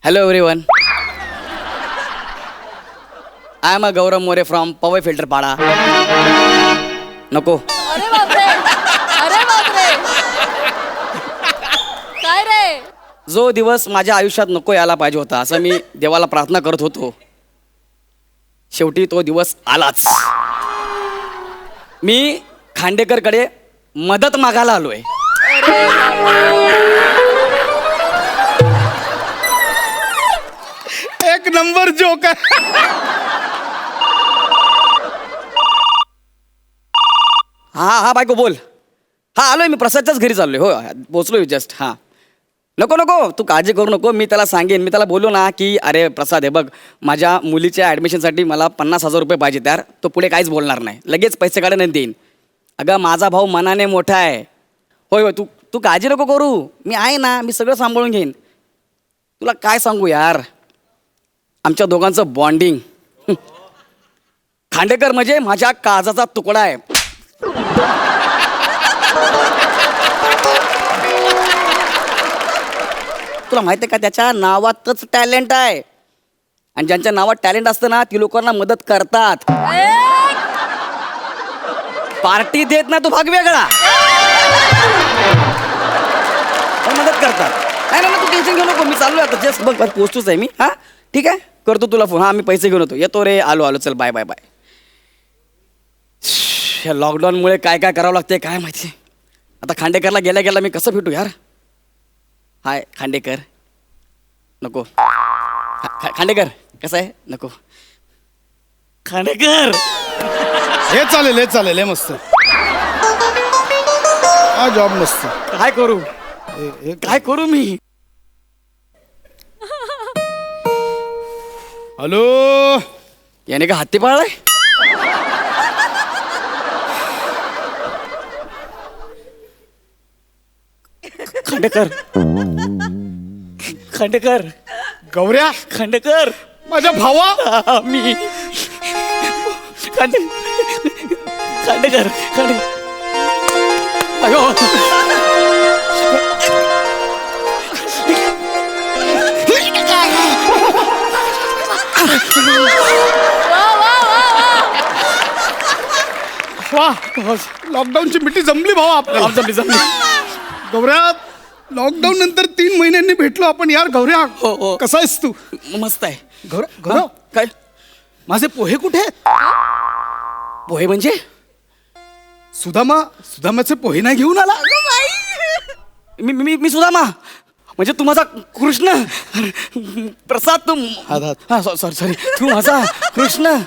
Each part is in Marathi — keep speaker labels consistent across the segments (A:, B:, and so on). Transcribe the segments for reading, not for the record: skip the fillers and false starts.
A: Hello everyone. I am a Gaurav More from Powai filter Pada. नको.
B: अरे बापरे, अरे बापरे, काय रे?
A: जो दिवस माझ्या आयुष्यात नको यायला पाहिजे होता असं मी देवाला प्रार्थना करत होतो, शेवटी तो दिवस आलाच. मी खांडेकरकडे मदत मागायला आलोय.
C: एक नंबर जोक आहे.
A: हा बायको बोल. हा आलोय मी, प्रसादच्याच घरी चाललोय. हो पोचलोय जस्ट. हा नको नको तू काळजी करू नको. मी त्याला सांगेन, मी त्याला बोललो ना की अरे प्रसाद हे बघ, माझ्या मुलीच्या ॲडमिशनसाठी मला 50,000 रुपये पाहिजे. त्यार तो पुढे काहीच बोलणार नाही, लगेच पैसे काढून देईन. अगं माझा भाऊ मनाने मोठा आहे. होय होय, तू काळजी नको करू, मी आहे ना, मी सगळं सांभाळून घेईन. तुला काय सांगू यार, आमच्या दोघांचं बॉन्डिंग. खांडेकर म्हणजे माझ्या काळजाचा तुकडा आहे. तुला माहिती आहे का, त्याच्या नावातच टॅलेंट आहे. आणि ज्यांच्या नावात टॅलेंट असतं ना ती लोकांना मदत करतात. पार्टी देत ना तो भाग वेगळा, पण मदत करतात. नाही ना, तू टेन्शन घेऊ नको, मी चाललोय आता. जस्ट बघ पोचतोच आहे मी. हा ठीक आहे, करतो तुला फोन. हा मी पैसे घेऊन येतो रे. आलो चल, बाय बाय बाय. या लॉकडाऊनमुळे काय काय करावं लागते काय माहिती. आता खांडेकरला गेल्या गेला मी कसं भेटू यार. हाय खांडेकर. नको. खांडेकर कसं आहे. नको खांडेकर.
C: हे चालेल हे मस्त. हा जॉब मस्त.
A: काय करू, काय करू मी.
C: हॅलो,
A: याने का हत्ती पाळलाय. खांडेकर. खांडेकर.
C: गौऱ्या,
A: खांडेकर.
C: माझ्या भावा.
A: मी खांडेकर. अयो
C: वा, लॉकडाऊनची मिठी जमली भावा आपल्याला.
A: जमली.
C: गौऱ्या, लॉकडाऊन नंतर 3 महिन्यांनी भेटलो आपण यार. गौऱ्या,
A: हो.
C: कसा आहेस तू.
A: मस्त आहे.
C: गौरव,
A: काय
C: माझे पोहे कुठे आहेत?
A: पोहे म्हणजे
C: सुदामाचे पोहे नाही घेऊन आला.
A: मी सुदामा म्हणजे तू माझा कृष्ण. प्रसाद तू. हा सॉरी तू माझा कृष्ण.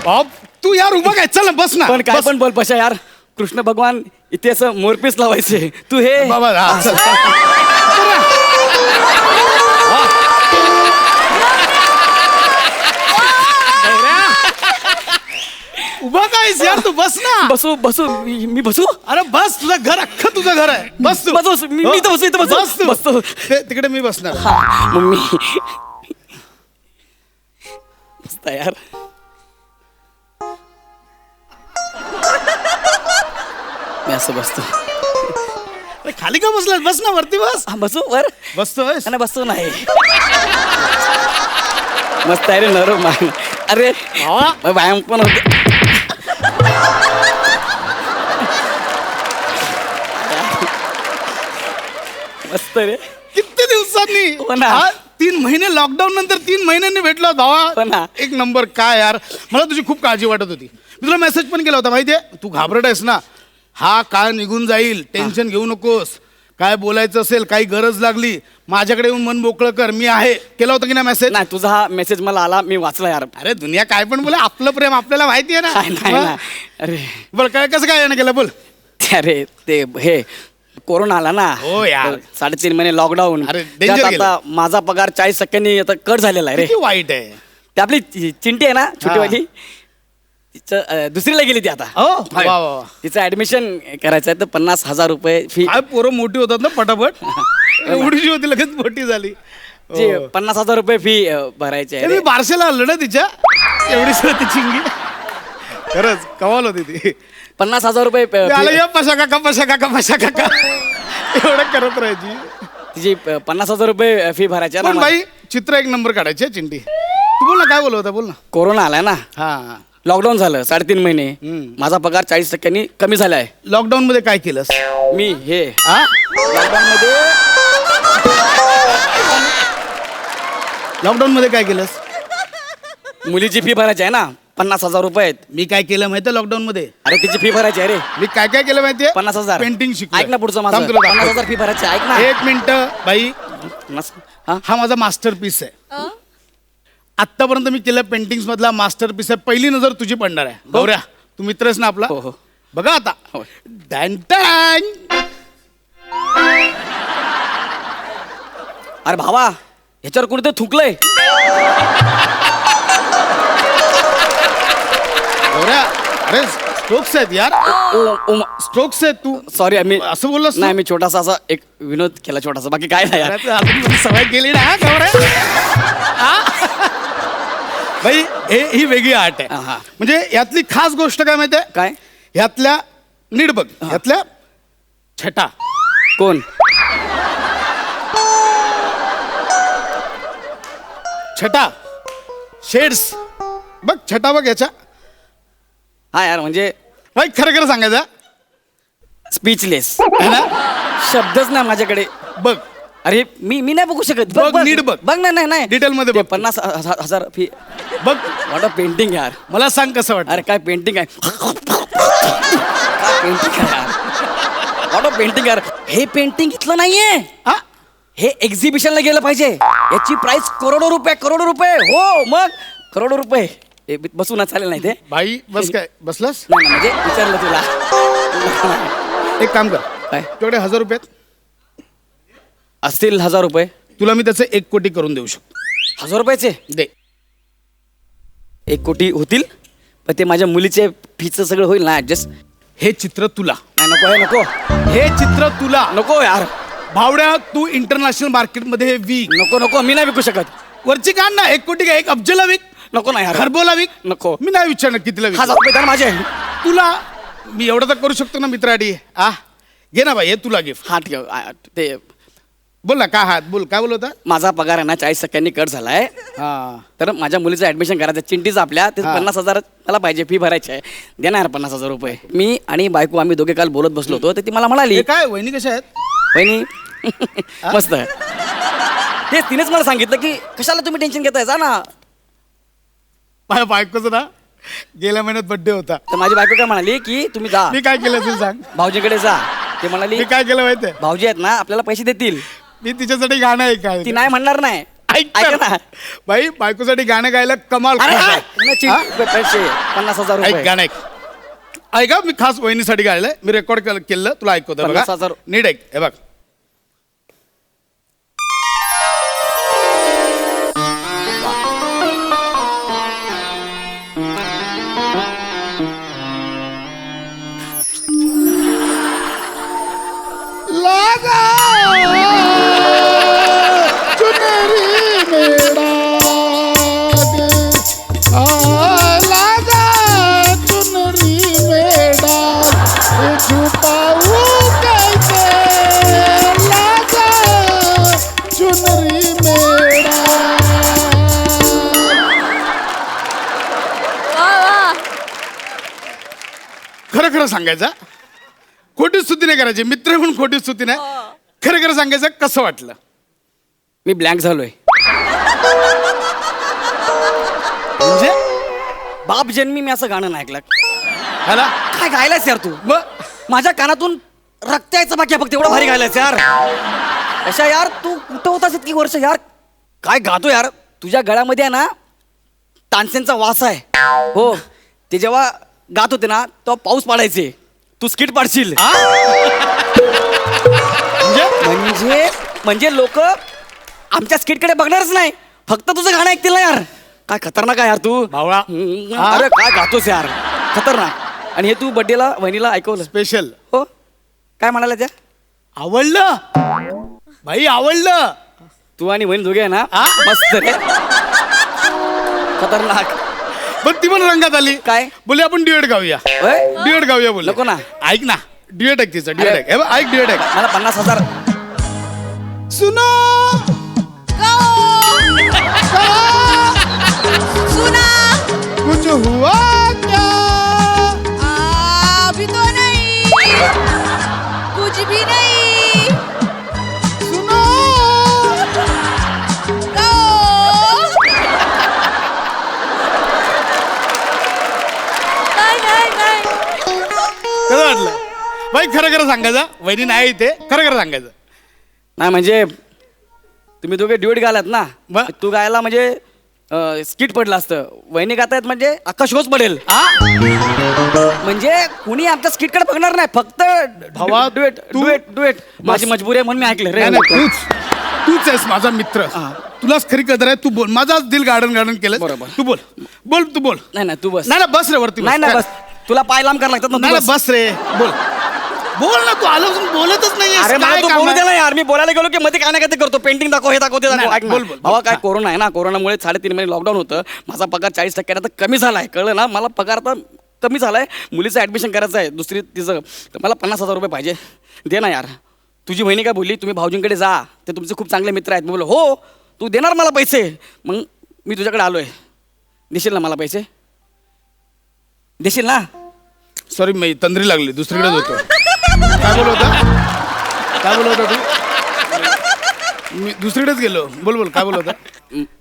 C: बाप, तू यार उभा काय, चल ना, बस ना.
A: पण काय पण बोल बशा यार. कृष्ण भगवान इथे असं मोरपीस लावायचे. तू हे
C: बाबा, हा, चल. उभा कायस यार, तू बस ना.
A: बसू मी बसू.
C: अरे बस, तुझं घर अख्खं तुझं घर आहे. बस तू.
A: बस मी इथं बसू. इथं
C: बस तू.
A: बसतो.
C: तिकडे मी बसणार.
A: मम्मी मस्त यार. मी असं बसतो.
C: अरे खाली का बसलास, बस ना, वरती बस.
A: हा बसू वर.
C: बसतोय.
A: नाही बसतो नाही. मस्त आहे रे नरम. अरे व्यायाम पण होते. मस्त रे.
C: किती दिवसांनी.
A: हो ना.
C: 3 महिने लॉकडाऊन नंतर 3 महिन्यांनी भेटलो
A: हो
C: भावा.
A: ना.
C: एक नंबर. काय यार, मला तुझी खूप काळजी वाटत होती. मी तुला मेसेज पण केला होता माहितीये. तू घाबरट आहेस ना. हा काळ निघून जाईल, टेन्शन घेऊ नकोस. काय बोलायचं असेल, काही गरज लागली, माझ्याकडे येऊन मन मोकळं कर, मी आहे. केला होता की नाही मेसेज.
A: नाही तुझा हा मेसेज मला आला, मी वाचला यार.
C: अरे दुनिया काय पण बोला, आपलं प्रेम आपल्याला माहिती आहे
A: नाही
C: ना.
A: ना. अरे
C: बोल, काय कसं काय यानं केलं बोल.
A: अरे ते हे कोरोना आला ना.
C: हो यार.
A: 3.5 महिने लॉकडाऊन.
C: अरे, danger
A: त्यात
C: गेलं.
A: आता माझा पगार 40% आता कट झालेला आहे रे.
C: किती वाईट आहे.
A: ते आपली चिंटी आहे ना छोटीवाली, तिचं दुसरीला गेली ती आता.
C: हो,
A: होय.
C: वा, वा, वा.
A: तिचं ऍडमिशन करायचं आहे तर 50,000 रुपये फी.
C: काय पोरं मोठी होतात ना पटापट. एवढीशी होती लगेच मोठी झाली.
A: 50,000 रुपये फी भरायची
C: मी
A: आहे.
C: बारशेला आलो ना तिच्या. एवढीच होती चिंगी. खरंच कमाल होती ती.
A: 50,000 रुपये
C: आलं या पशा काका पशा काका पशा काका एवढं करत राहायची.
A: तिची 50,000 रुपये फी भरायची आहे
C: पण
A: ना.
C: बाई चित्र एक नंबर काढायचे चिंटी. तू बोल ना काय बोलत होता बोल ना.
A: कोरोना आलाय ना,
C: हा
A: लॉकडाऊन झालं 3.5 महिने. माझा पगार 40% कमी झाला आहे.
C: लॉकडाऊन मध्ये काय केलंस?
A: मी हे
C: हा लॉकडाऊन मध्ये काय केलंस?
A: मुलीची फी भरायची आहे ना, 50,000 रुपये आहेत.
C: मी काय केलं माहितीये लॉकडाऊन मध्ये?
A: अरे तिची फी भरायची आहे रे,
C: मी काय काय केलं माहितीये?
A: 50,000.
C: पेंटिंग शिकलो.
A: ऐक ना पुढचं माझं,
C: थांब तुला दाखवतो.
A: 50,000 फी भरायची आहे, ऐक ना.
C: एक मिनिट बाई,
A: हा?
C: हा माझा मास्टर पीस आहे.
B: अं?
C: आतापर्यंत मी केल्या पेंटिंग्स मधला मास्टर पीस आहे. पहिली नजर तुझी पडणार आहे. गौऱ्या तू मित्रच ना आपला.
A: हो, हो.
C: बघा आता.
A: हो.
C: Dan dan.
A: अरे भावा, ह्याच्यावर कोणीतरी थुकलंय.
C: गौऱ्या अरे स्ट्रोक्स आहेत यार, स्ट्रोक्स आहेत. तू
A: सॉरी मी
C: असं बोललास
A: नाही, मी छोटासा असा एक विनोद केला छोटासा, बाकी काय नाही यार.
C: सवय केली ना हा, गौऱ्या. हा? बाई ही वेगळी आर्ट आहे.
A: हा.
C: म्हणजे यातली खास गोष्ट काय माहितीये?
A: काय?
C: ह्यातल्या नीट बघ, ह्यातल्या छटा
A: कोण?
C: छटा शेड्स बघ, छटा बघ याच्या.
A: हा यार, म्हणजे
C: बाई खरं खरं सांगायचं
A: स्पीचलेस,
C: है ना?
A: शब्दच नाही माझ्याकडे.
C: बघ
A: अरे मी नाही बघू शकत.
C: बघ, नीट बघ.
A: बघ ना, नाही
C: Detail मध्ये
A: ते
C: बघ.
A: 50,000 फी.
C: बघ
A: वॉट अ पेंटिंग यार.
C: मला सांग कसं वाटतं?
A: अरे काय पेंटिंग आहे, काय पेंटिंग आहे यार, वॉट अ पेंटिंग यार. हे पेंटिंग इथलं नाहीये,
C: हा?
A: हे एक्झिबिशनला गेलं पाहिजे. याची प्राइस करोडो रुपये. हो मग करोडो रुपये. हे बसू ना, चालेल नाही ते.
C: बाई बस काय बसलास?
A: नाही म्हणजे विचारलं तुला.
C: एक काम कर,
A: काय
C: तुझ्याकडे 1,000 रुपये आहेत?
A: असतील 1,000 रुपये.
C: तुला मी त्याचे 1 कोटी करून देऊ शकतो.
A: 1,000 रुपयाचे
C: दे.
A: 1 कोटी होतील, पण ते माझ्या मुलीचे फीचं सगळं होईल ना ऍडजस्ट.
C: हे चित्र तुला.
A: नाही नको, हे नको,
C: हे चित्र तुला.
A: नको यार,
C: भावड्या तू इंटरनॅशनल मार्केटमध्ये हे विक.
A: नको, मी नाही विकू शकत.
C: वरची काढ ना, 1 कोटी काय 1 अब्जला विक.
A: नको ना यार,
C: खरबोला विक.
A: नको.
C: मी नाही विचारणार कितीला विक.
A: 1,000 रुपये द्या ना माझे.
C: तुला मी एवढं तर करू शकतो ना मित्राडी. आ घे ना बाई, हे तुला गिफ्ट.
A: हा ठीक आहे. ते
C: बोल ना काय हात बोल, काय बोल होता?
A: माझा पगार आहे ना 40% कट झालाय.
C: हा
A: तर माझ्या मुलीचं ऍडमिशन करायचं चिंटीचं आपल्या, ते 50,000 मला पाहिजे, फी भरायची आहे. देणार 50,000 रुपये. मी आणि बायको आम्ही दोघे काल बोलत बसलो होतो, तर ती मला म्हणाली,
C: हे काय वहिनी कशा आहेत?
A: वहिनी मस्त. तेच तिनेच मला सांगितलं की कशाला तुम्ही टेन्शन घेताय, जा ना.
C: माझ्या बायकोचं ना गेल्या महिन्यात बर्थडे होता.
A: तर माझी बायको काय म्हणाली की तुम्ही जा,
C: मी काय केलं तुला सांग?
A: भाऊजीकडे जा. ते म्हणाली
C: मी काय केलं माहितीये?
A: भाऊजी आहेत ना आपल्याला पैसे देतील.
C: मी तिच्यासाठी गाणं ऐकाय.
A: ती नाही म्हणणार नाही.
C: ऐक
A: ऐका
C: ना
A: ना.
C: बाई, बायकोसाठी गाणं गायला कमाल.
A: अरे
C: खुश
A: हा,
C: आहे.
A: पैसे
C: हा?
A: 50,000
C: ऐक
A: रुपये.
C: गाणं ऐक. ऐका, मी खास वहिनीसाठी गायलंय. मी रेकॉर्ड केलं, तुला ऐकवतो बघा.
A: 50,000.
C: नीट ऐक. हे बघ. लागा चुनरी मेरा दे, लागा चुनरी मेरा छुपाऊं कैसे, लागा चुनरी मेरा.
B: वा.
C: खरं खरं सांगायचं, खोटी स्तुती नाही करायची. मित्र म्हणून खोटी स्तुती नाही. खरं खरं सांगायचं, कसं वाटलं?
A: मी ब्लँक झालोय.
C: म्हणजे
A: बाप जन्मी मी असं गाणं नाही ऐकलं.
C: हाला
A: काय गायलायस यार तू? माझ्या कानातून रक्त यायचं बाकी आहे फक्त, एवढं भारी गायलायस यार. अशा यार तू कुठं होतास इतकी वर्ष यार? काय गातो यार. तुझ्या गळ्यामध्ये आहे ना तानसेनचा वास आहे. हो, ते जेव्हा गात होते ना तेव्हा पाऊस पाडायचे, तू स्किट पाडशील. म्हणजे म्हणजे लोक आमच्या स्किटकडे बघणारच नाही, फक्त तुझं गाणं ऐकतील ना यार. काय खतरनाक आहे यार तू.
C: भावळा.
A: अरे काय गातोस यार, खतरनाक. आणि हे तू बर्थडेला वहिनीला ऐकवलं
C: स्पेशल.
A: हो? काय म्हणाला त्या?
C: आवडलं भाई, आवडलं.
A: तू आणि वहिनी दोघे आहे ना
C: हा?
A: मस्त रे, खतरनाक.
C: पण ती पण रंगात आली
A: काय?
C: बोले आपण ड्युएट गाऊया.
A: होय?
C: ड्युएट गाऊया बोल.
A: नको ना.
C: ऐक ना ड्युएट ऐक तिचं ड्युएट ऐक. हे बघ, ऐक ड्युएट ऐक.
A: मला 50,000
C: सुनो
B: सुना
C: कुछ हुआ क्या?
B: अभी तो नहीं कुछ भी नहीं
C: सुनो
B: गा. नाही
C: कसं वाटलं बाई? खरं खरं सांगायचं वहिनी नाही इथे, खरं खरं सांगायचं.
A: नाही म्हणजे तुम्ही दोघे ड्युएट गायलात ना,
C: ब-
A: तू गायला म्हणजे स्किट पडलं असतं. वहिनी गातायत म्हणजे अख्खा शोच पडेल. म्हणजे कुणी आमच्या स्किटकडे बघणार नाही, फक्त
C: भावा,
A: डुएट
C: तू-
A: डुएट डुएट. माझी मजबुरी आहे म्हणून मी ऐकलं रे.
C: नाही, नाही, तूच आहेस माझा मित्र. तुलाच खरी कदर आहे. तू बोल. माझाच दिल गार्डन गार्डन केलं.
A: बरोबर.
C: तू बोल बोल तू बोल.
A: नाही नाही तू बस.
C: नाही ना बस रे वरती
A: नाही नाही बस. तुला पाय लांब करायला लागतात ना,
C: नाही
A: तू
C: ना
A: बस.
C: बस रे बोल बोल ना. तू आल्यापासून बोलतच नाही.
A: अरे मला तू बोलू दे ना यार. मी बोलायला गेलो की मध्ये काय ना काय ते करतो. पेंटिंग दाखव, हे दाखव, ते दाखव.
C: नाही,
A: ऐक ना.
C: बोल, बोल,
A: भावा
C: बोल.
A: काय
C: हा.
A: कोरोना आहे ना, कोरोनामुळे 3.5 महिने लॉकडाऊन होतं. माझा पगार 40% आता कमी झालाय, कळलं ना. मला पगार आता कमी झालाय. मुलीचं ऍडमिशन करायचं आहे, दुसरी तिचं. तर मला 50,000 रुपये पाहिजे. दे ना यार. तुझी बहिणी काय बोलली, तुम्ही भाऊजींकडे जा, ते तुमचे खूप चांगले मित्र आहेत. मी बोललो हो, तू देणार मला पैसे. मग मी तुझ्याकडे आलोय. देशील ना मला पैसे? देशील ना?
C: सॉरी मी तंद्री लागली, दुसरीकडेच होतो. काय बोल होता? काय बोल होता तू? मी दुसरीकडेच गेलो. बोल बोल काय बोल होता?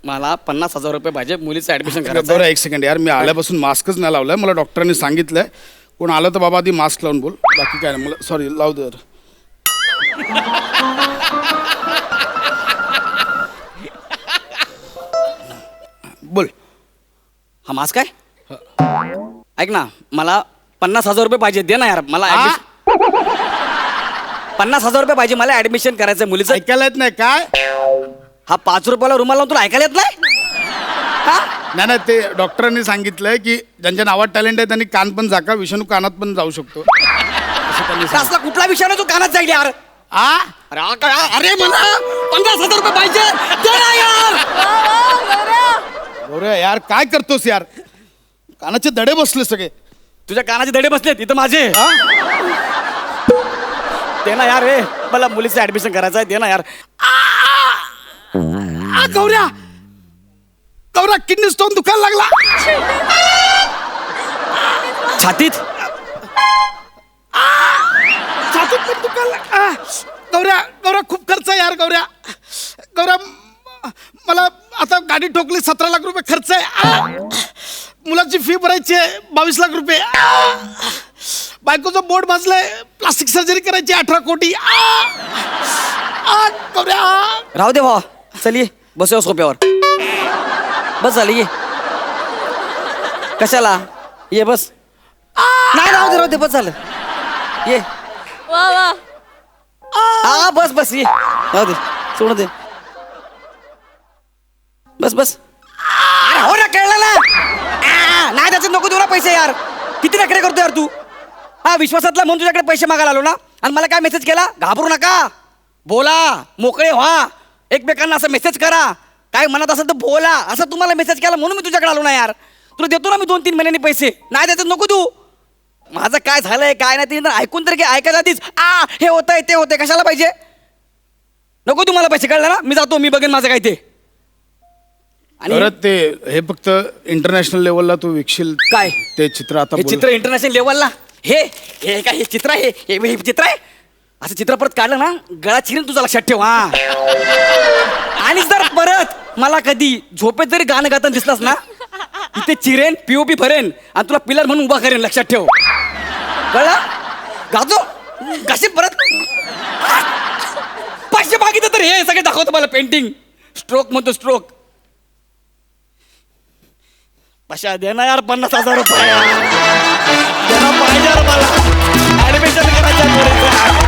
A: मला 50,000 रुपये पाहिजे, मुलीचं ऍडमिशन करायचं
C: बरं
A: आहे.
C: एक सेकंड यार. मी आल्यापासून मास्कच नाही लावलाय. मला डॉक्टरांनी सांगितलंय कोण आलं तर बाबा आधी मास्क लावून बोल, बाकी काय नाही. मला सॉरी लावू दे. बोल.
A: हा मास्क आहे? ऐक ना, मला 50,000 रुपये पाहिजे. दे ना यार मला. 50,000 रुपये पाहिजे मला, ऍडमिशन करायचं मुलीचं.
C: ऐकायला येत नाही काय?
A: हा 5 रुपयाला रुमाल लावून तुला ऐकायला येत नाही? हा?
C: नाही ना, ते डॉक्टरांनी सांगितलंय की ज्यांच्या नावात टॅलेंट आहे त्यांनी कान पण झाका, विषाणू कानात पण जाऊ शकतो असं त्यांनी सांगितलं.
A: असला कुठला विषय नाही तू कानात जाईल यार.
C: आ?
A: अरे अरे मला 50,000 रुपये पाहिजे. दे ना यार.
C: गौऱ्या यार काय करतोस यार? कानाचे दडे बसले सगळे.
A: तुझ्या कानाचे धडे बसलेत इथं माझे.
C: हा?
A: दे ना यार रे, मला मुलीचं ऍडमिशन करायचं आहे. दे ना यार.
C: आ, गौऱ्या गौऱ्या किडनी स्टोन दुखायला लागला.
A: छातीत
C: छातीत पण दुखायला आ, गौऱ्या गौऱ्या खूप खर्च आहे यार. गौऱ्या गौऱ्या मला आता गाडी ठोकली, 17 लाख रुपये खर्च आहे. आ, मुलाची फी भरायची आहे 22 लाख रुपये. आ, बायकोचं बोट भाजलंय, प्लास्टिक सर्जरी करायची 18 कोटी. गौऱ्या
A: राहू दे भावा. चल ये बसूया सोप्यावर. बस झालं ये. कशाला ये बस. नाही राहू दे बस झालं. ये
B: वा वा.
A: हा बस बस ये. राहू दे सोडू दे. बस बस. अरे हो ना, कळलं ना. नाही त्याच्यात नको देऊ ना पैसे यार. किती नखरे करतो यार तू. हा विश्वासातला म्हणून तुझ्याकडे पैसे मागायला आलो ना. आणि मला काय मेसेज केला, घाबरू नका, बोला, मोकळे व्हा, एकमेकांना असं मेसेज करा, काय म्हणत असेल तर बोला, असं तुम्हाला मेसेज केला म्हणून मी तुझ्याकडे आलो ना यार. तुला देतो ना मी 2-3 महिन्यांनी पैसे. नाही त्याच्यात नको देऊ. माझं काय झालंय काय नाही ते ऐकून तर घे. ऐकायला आधीच हे होतंय ते होतंय, कशाला पाहिजे. नको तुम्हाला पैसे, कळलं ना. मी जातो, मी बघेन माझं काय ते. आणि
C: परत ते हे फक्त इंटरनॅशनल लेवलला तू विकशील
A: काय
C: ते चित्र. आता
A: हे
C: बोल.
A: चित्र इंटरनॅशनल लेवलला. हे हे काय हे चित्र आहे, हे चित्र आहे. असं चित्र परत काढलं ना, गळा चिरेन तुझा, लक्षात ठेव. हा आणि जर परत मला कधी झोपेत जरी गाणं गाताना दिसलास ना, इथे चिरेन, पीओपी भरेन आणि तुला पिलर म्हणून उभा करेन, लक्षात ठेव. कळलं? गातो कसे परत पैसे मागितलं तर हे सगळे दाखवतो मला. पेंटिंग स्ट्रोक म्हणतो, स्ट्रोक. पशा दे ना यार 50,000 रुपये. देणं पाहिजे यार मला. ऍडमिशन करायचं.